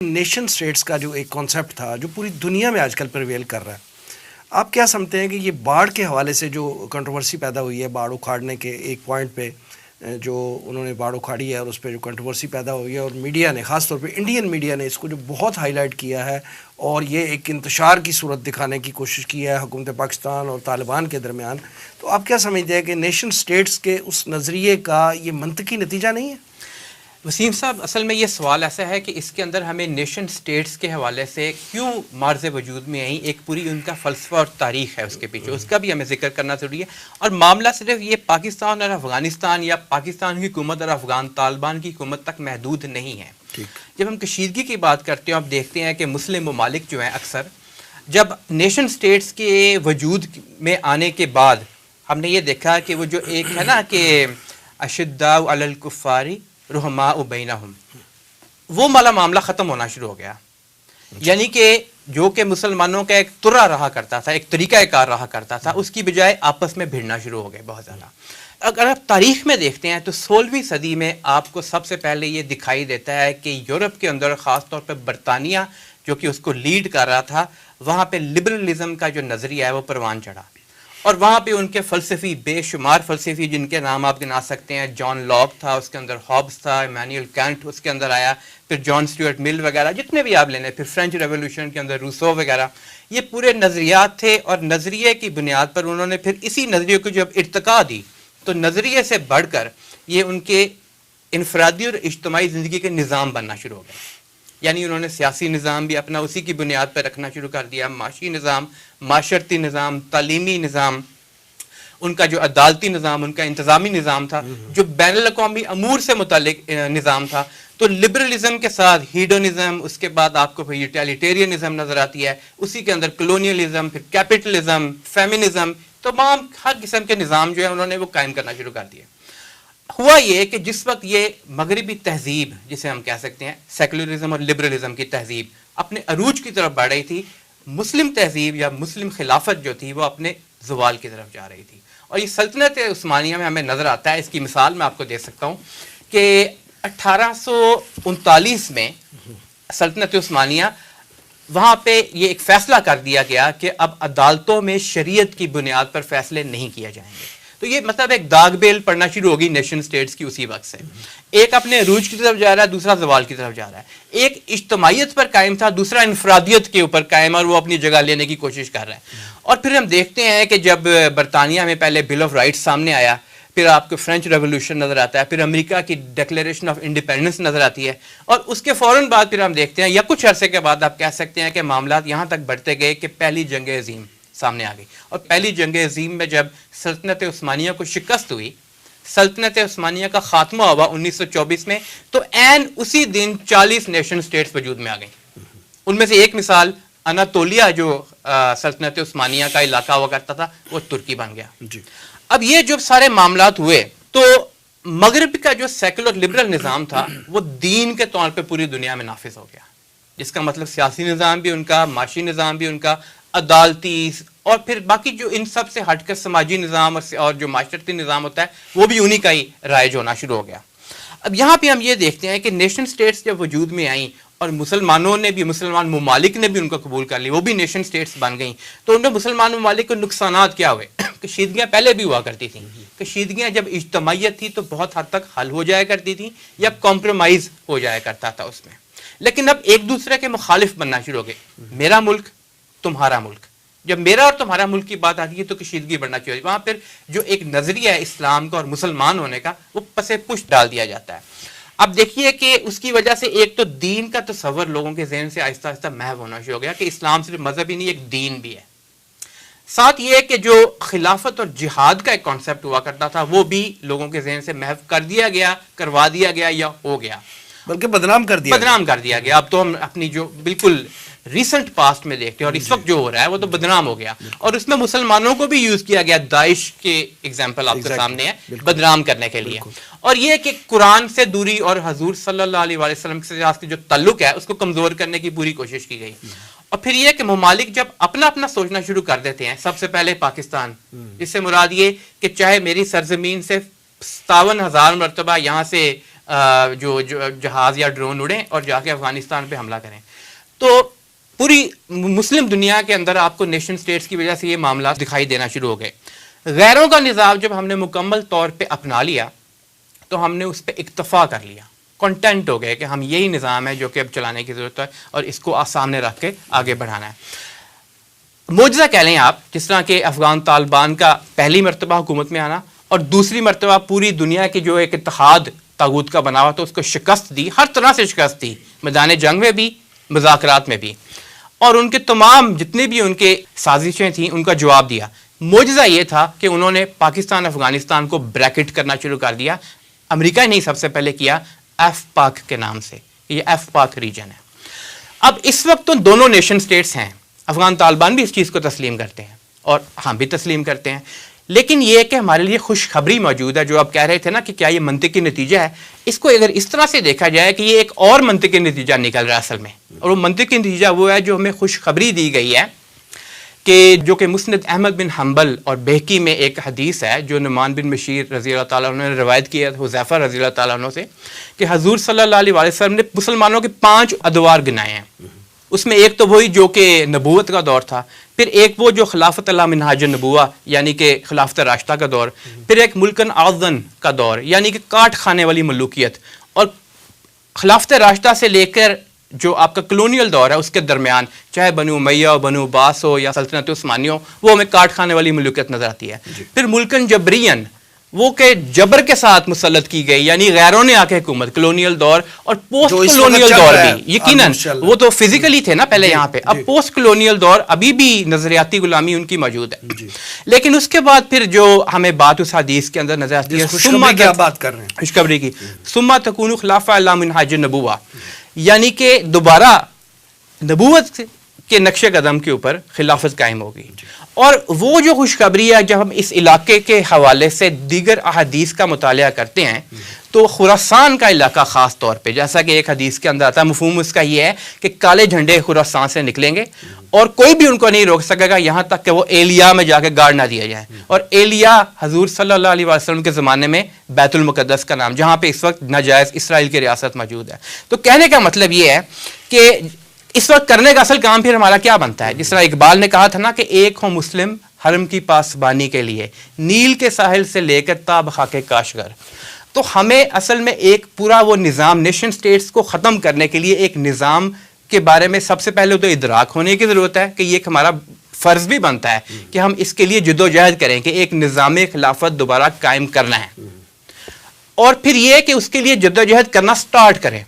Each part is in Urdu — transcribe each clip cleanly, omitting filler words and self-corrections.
نیشن سٹیٹس کا جو ایک کانسیپٹ تھا جو پوری دنیا میں آج کل پریویل کر رہا ہے، آپ کیا سمجھتے ہیں کہ یہ باڑھ کے حوالے سے جو کنٹروورسی پیدا ہوئی ہے، باڑھ اکھاڑنے کے ایک پوائنٹ پہ جو انہوں نے باڑھ اکھاڑی ہے اور اس پہ جو کنٹروورسی پیدا ہوئی ہے، اور میڈیا نے خاص طور پہ انڈین میڈیا نے اس کو جو بہت ہائی لائٹ کیا ہے اور یہ ایک انتشار کی صورت دکھانے کی کوشش کی ہے حکومت پاکستان اور طالبان کے درمیان، تو آپ کیا سمجھتے ہیں کہ نیشن سٹیٹس کے اس نظریے کا یہ منطقی نتیجہ نہیں ہے؟ وسیم صاحب، اصل میں یہ سوال ایسا ہے کہ اس کے اندر ہمیں نیشن سٹیٹس کے حوالے سے کیوں مارز وجود میں آئیں، ایک پوری ان کا فلسفہ اور تاریخ ہے اس کے پیچھے، اس کا بھی ہمیں ذکر کرنا ضروری ہے۔ اور معاملہ صرف یہ پاکستان اور افغانستان یا پاکستان کی حکومت اور افغان طالبان کی حکومت تک محدود نہیں ہے۔ جب ہم کشیدگی کی بات کرتے ہیں، آپ دیکھتے ہیں کہ مسلم ممالک جو ہیں اکثر جب نیشن سٹیٹس کے وجود میں آنے کے بعد ہم نے یہ دیکھا کہ وہ جو ایک ہے نا کہ اشداء علی الکفار رحماء بینہم، وہ والا معاملہ ختم ہونا شروع ہو گیا۔ یعنی کہ جو کہ مسلمانوں کا ایک طرح رہا کرتا تھا، ایک طریقہ کار رہا کرتا تھا، اس کی بجائے آپس میں بھیڑنا شروع ہو گئے بہت زیادہ۔ اگر آپ تاریخ میں دیکھتے ہیں تو 16ویں صدی میں آپ کو سب سے پہلے یہ دکھائی دیتا ہے کہ یورپ کے اندر خاص طور پہ برطانیہ جو کہ اس کو لیڈ کر رہا تھا، وہاں پہ لبرلزم کا جو نظریہ ہے وہ پروان چڑھا، اور وہاں پہ ان کے فلسفی، بے شمار فلسفی جن کے نام آپ گنا سکتے ہیں، جان لاک تھا اس کے اندر، ہابس تھا، ایمینوئل کینٹ اس کے اندر آیا، پھر جان سٹیورٹ مل وغیرہ جتنے بھی آپ لینے، پھر فرینچ ریولوشن کے اندر روسو وغیرہ، یہ پورے نظریات تھے، اور نظریے کی بنیاد پر انہوں نے پھر اسی نظریے کو جب ارتقا دی تو نظریے سے بڑھ کر یہ ان کے انفرادی اور اجتماعی زندگی کے نظام بننا شروع ہو گئے۔ یعنی انہوں نے سیاسی نظام بھی اپنا اسی کی بنیاد پر رکھنا شروع کر دیا، معاشی نظام، معاشرتی نظام، تعلیمی نظام، ان کا جو عدالتی نظام، ان کا انتظامی نظام تھا، جو بین الاقوامی امور سے متعلق نظام تھا۔ تو لبرلزم کے ساتھ ہیڈونزم، اس کے بعد آپ کو پھر یوٹیلیٹیرینزم نظر آتی ہے، اسی کے اندر کلونیلزم، پھر کیپٹلزم، فیمنزم، تمام ہر قسم کے نظام جو ہے انہوں نے وہ قائم کرنا شروع کر دیے۔ ہوا یہ کہ جس وقت یہ مغربی تہذیب جسے ہم کہہ سکتے ہیں سیکولرزم اور لبرلزم کی تہذیب اپنے عروج کی طرف بڑھ رہی تھی، مسلم تہذیب یا مسلم خلافت جو تھی وہ اپنے زوال کی طرف جا رہی تھی۔ اور یہ سلطنت عثمانیہ میں ہمیں نظر آتا ہے، اس کی مثال میں آپ کو دے سکتا ہوں کہ 1839 میں سلطنت عثمانیہ، وہاں پہ یہ ایک فیصلہ کر دیا گیا کہ اب عدالتوں میں شریعت کی بنیاد پر فیصلے نہیں کیے جائیں گے۔ تو یہ مطلب ایک داغ بیل پڑنا شروع ہوگی نیشن سٹیٹس کی اسی وقت سے۔ ایک اپنے عروج کی طرف جا رہا ہے، دوسرا زوال کی طرف جا رہا ہے۔ ایک اجتماعیت پر قائم تھا، دوسرا انفرادیت کے اوپر قائم، اور وہ اپنی جگہ لینے کی کوشش کر رہا ہے۔ اور پھر ہم دیکھتے ہیں کہ جب برطانیہ میں پہلے بل آف رائٹس سامنے آیا، پھر آپ کو فرینچ ریولوشن نظر آتا ہے، پھر امریکہ کی ڈکلیریشن آف انڈیپینڈنس نظر آتی ہے، اور اس کے فوراً بعد پھر ہم دیکھتے ہیں یا کچھ عرصے کے بعد آپ کہہ سکتے ہیں کہ معاملات یہاں تک بڑھتے گئے کہ پہلی جنگ عظیم سامنے آ گئی۔ اور پہلی جنگ عظیم میں جب سلطنت عثمانیہ کو شکست ہوئی، سلطنت عثمانیہ کا خاتمہ ہوا 1924 میں، تو عین اسی دن 40 نیشن سٹیٹس وجود میں آ گئیں۔ ان میں سے ایک مثال اناطولیہ جو سلطنت عثمانیہ کا علاقہ ہوا کرتا تھا، وہ ترکی بن گیا۔ اب یہ جو سارے معاملات ہوئے تو مغرب کا جو سیکولر لبرل نظام تھا وہ دین کے طور پہ پوری دنیا میں نافذ ہو گیا، جس کا مطلب سیاسی نظام بھی ان کا، معاشی نظام بھی ان کا، عدالتی، اور پھر باقی جو ان سب سے ہٹ کر سماجی نظام اور جو معاشرتی نظام ہوتا ہے وہ بھی انہی کا ہی رائج ہونا شروع ہو گیا۔ اب یہاں پہ ہم یہ دیکھتے ہیں کہ نیشن سٹیٹس جب وجود میں آئیں اور مسلمانوں نے بھی، مسلمان ممالک نے بھی ان کو قبول کر لی، وہ بھی نیشن سٹیٹس بن گئیں، تو ان میں مسلمان ممالک کو نقصانات کیا ہوئے؟ کشیدگیاں پہلے بھی ہوا کرتی تھیں، کشیدگیاں جب اجتماعیت تھی تو بہت حد تک حل ہو جایا کرتی تھیں یا کمپرومائز ہو جایا کرتا تھا اس میں، لیکن اب ایک دوسرے کے مخالف بننا شروع ہو گئے، میرا ملک تمہارا ملک۔ جب میرا اور تمہارا ملک کی بات آتی ہے تو کشیدگی بڑھنا چاہیے، وہاں پھر جو ایک نظریہ ہے اسلام کا اور مسلمان ہونے کا وہ پسے پشت ڈال دیا جاتا ہے۔ اب دیکھیے کہ اس کی وجہ سے ایک تو دین کا تصور لوگوں کے ذہن سے آہستہ آہستہ محو ہونا شروع ہو گیا کہ اسلام صرف مذہب ہی نہیں، ایک دین بھی ہے۔ ساتھ یہ کہ جو خلافت اور جہاد کا ایک کانسیپٹ ہوا کرتا تھا وہ بھی لوگوں کے ذہن سے محو کر دیا گیا، کروا دیا گیا یا ہو گیا، بلکہ بدنام کر دیا گیا۔ اب تو ہم اپنی جو بالکل ریسنٹ پاسٹ میں دیکھتے ہیں اور اس وقت جو ہو رہا ہے وہ تو بدنام ہو گیا، اور اس میں مسلمانوں کو بھی یوز کیا گیا، داعش کے ایگزامپل آپ کے سامنے ہے، بدنام کرنے کے لیے۔ اور یہ کہ قرآن سے دوری اور حضور صلی اللہ علیہ وسلم کے ساتھ جو تعلق ہے اس کو کمزور کرنے کی پوری کوشش کی گئی۔ اور پھر یہ کہ ممالک جب اپنا اپنا سوچنا شروع کر دیتے ہیں، سب سے پہلے پاکستان، جس سے مراد یہ کہ چاہے میری سرزمین سے 57,000 مرتبہ یہاں سے جو جہاز یا ڈرون اڑیں اور جا کے افغانستان پہ حملہ کریں. تو پوری مسلم دنیا کے اندر آپ کو نیشن سٹیٹس کی وجہ سے یہ معاملات دکھائی دینا شروع ہو گئے. غیروں کا نظام جب ہم نے مکمل طور پہ اپنا لیا تو ہم نے اس پہ اکتفا کر لیا, کنٹینٹ ہو گئے کہ ہم یہی نظام ہے جو کہ اب چلانے کی ضرورت ہے اور اس کو سامنے رکھ کے آگے بڑھانا ہے. معجزہ کہہ لیں آپ, جس طرح کہ افغان طالبان کا پہلی مرتبہ حکومت میں آنا اور دوسری مرتبہ پوری دنیا کی جو ایک اتحاد طاغوت کا بنا ہوا تو اس کو شکست دی, ہر طرح سے شکست دی, میدان جنگ میں بھی, مذاکرات میں بھی, اور ان کے تمام جتنے بھی ان کے سازشیں تھیں ان کا جواب دیا. معجزہ یہ تھا کہ انہوں نے پاکستان افغانستان کو بریکٹ کرنا شروع کر دیا. امریکہ نے سب سے پہلے کیا ایف پاک کے نام سے, یہ ایف پاک ریجن ہے. اب اس وقت تو دونوں نیشن سٹیٹس ہیں, افغان طالبان بھی اس چیز کو تسلیم کرتے ہیں اور ہم بھی تسلیم کرتے ہیں, لیکن یہ کہ ہمارے لیے خوشخبری موجود ہے. جو آپ کہہ رہے تھے نا کہ کیا یہ منطقی نتیجہ ہے, اس کو اگر اس طرح سے دیکھا جائے کہ یہ ایک اور منطقی نتیجہ نکل رہا ہے اصل میں, اور وہ منطقی نتیجہ وہ ہے جو ہمیں خوشخبری دی گئی ہے کہ جو کہ مسند احمد بن حنبل اور بہقی میں ایک حدیث ہے جو نعمان بن بشیر رضی اللہ تعالیٰ عنہ نے روایت کی ہے حذیفہ رضی اللہ تعالیٰ عنہ سے, کہ حضور صلی اللہ علیہ وسلم نے مسلمانوں کے 5 ادوار گنائے ہیں. اس میں ایک تو وہی جو کہ نبوت کا دور تھا, پھر ایک وہ جو خلافت اللہ منہاج النبوہ یعنی کہ خلافت راشدہ کا دور, پھر ایک ملکن آذن کا دور یعنی کہ کاٹ کھانے والی ملوکیت, اور خلافت راشدہ سے لے کر جو آپ کا کلونیل دور ہے اس کے درمیان چاہے بنو امیہ ہو, بنو عباس ہو یا سلطنت عثمانی ہو, وہ ہمیں کاٹ کھانے والی ملوکیت نظر آتی ہے. پھر ملکن جبرین وہ کہ جبر کے ساتھ مسلط کی گئی یعنی غیروں نے آ کے حکومت, کلونیل دور اور پوسٹ کلونیل دور بھی یقیناً وہ تو فزیکلی تھے نا پہلے یہاں پہ, اب پوسٹ کلونیل دور ابھی بھی نظریاتی غلامی ان کی موجود ہے. لیکن اس کے بعد پھر جو ہمیں بات اس حدیث کے اندر نظر آتی ہے خوشخبری کی, ثم تکون خلافہ اللہ منہاج النبوہ, یعنی کہ دوبارہ نبوت کے نقش قدم کے اوپر خلافت قائم ہوگی. اور وہ جو خوشخبری ہے جب ہم اس علاقے کے حوالے سے دیگر احادیث کا مطالعہ کرتے ہیں تو خراسان کا علاقہ خاص طور پہ, جیسا کہ ایک حدیث کے اندر آتا ہے, مفہوم اس کا یہ ہے کہ کالے جھنڈے خراسان سے نکلیں گے اور کوئی بھی ان کو نہیں روک سکے گا یہاں تک کہ وہ ایلیا میں جا کے گاڑ نہ دیا جائے. اور ایلیا حضور صلی اللہ علیہ وسلم کے زمانے میں بیت المقدس کا نام, جہاں پہ اس وقت ناجائز اسرائیل کی ریاست موجود ہے. تو کہنے کا مطلب یہ ہے کہ اس وقت کرنے کا اصل کام پھر ہمارا کیا بنتا ہے, جس طرح اقبال نے کہا تھا نا کہ ایک ہو مسلم حرم کی پاسبانی کے لیے, نیل کے ساحل سے لے کر تا بخاک کاشغر. تو ہمیں اصل میں ایک پورا وہ نظام نیشن سٹیٹس کو ختم کرنے کے لیے ایک نظام کے بارے میں سب سے پہلے تو ادراک ہونے کی ضرورت ہے کہ یہ ایک ہمارا فرض بھی بنتا ہے کہ ہم اس کے لیے جدوجہد کریں کہ ایک نظام خلافت دوبارہ قائم کرنا ہے. اور پھر یہ کہ اس کے لیے جدوجہد کرنا سٹارٹ کریں.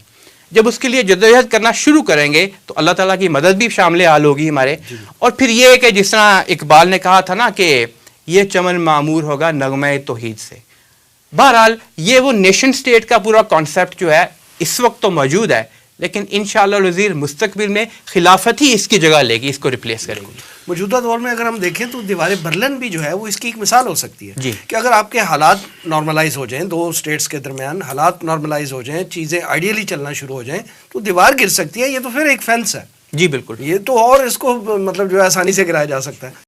جب اس کے لیے جدوجہد کرنا شروع کریں گے تو اللہ تعالیٰ کی مدد بھی شامل حال ہوگی ہمارے. اور پھر یہ کہ جس طرح اقبال نے کہا تھا نا کہ یہ چمن معمور ہوگا نغمہ توحید سے. بہرحال یہ وہ نیشن سٹیٹ کا پورا کانسیپٹ جو ہے اس وقت تو موجود ہے, لیکن انشاءاللہ العزیز مستقبل میں خلافت ہی اس کی جگہ لے گی, اس کو ریپلیس کرے گی. موجودہ دور میں اگر ہم دیکھیں تو دیوار برلن بھی جو ہے وہ اس کی ایک مثال ہو سکتی ہے جی. کہ اگر آپ کے حالات نارملائز ہو جائیں, 2 اسٹیٹس کے درمیان حالات نارملائز ہو جائیں, چیزیں آئیڈیلی چلنا شروع ہو جائیں تو دیوار گر سکتی ہے. یہ تو پھر ایک فینس ہے. جی بالکل, یہ تو اور اس کو مطلب جو ہے آسانی سے گرایا جا سکتا ہے.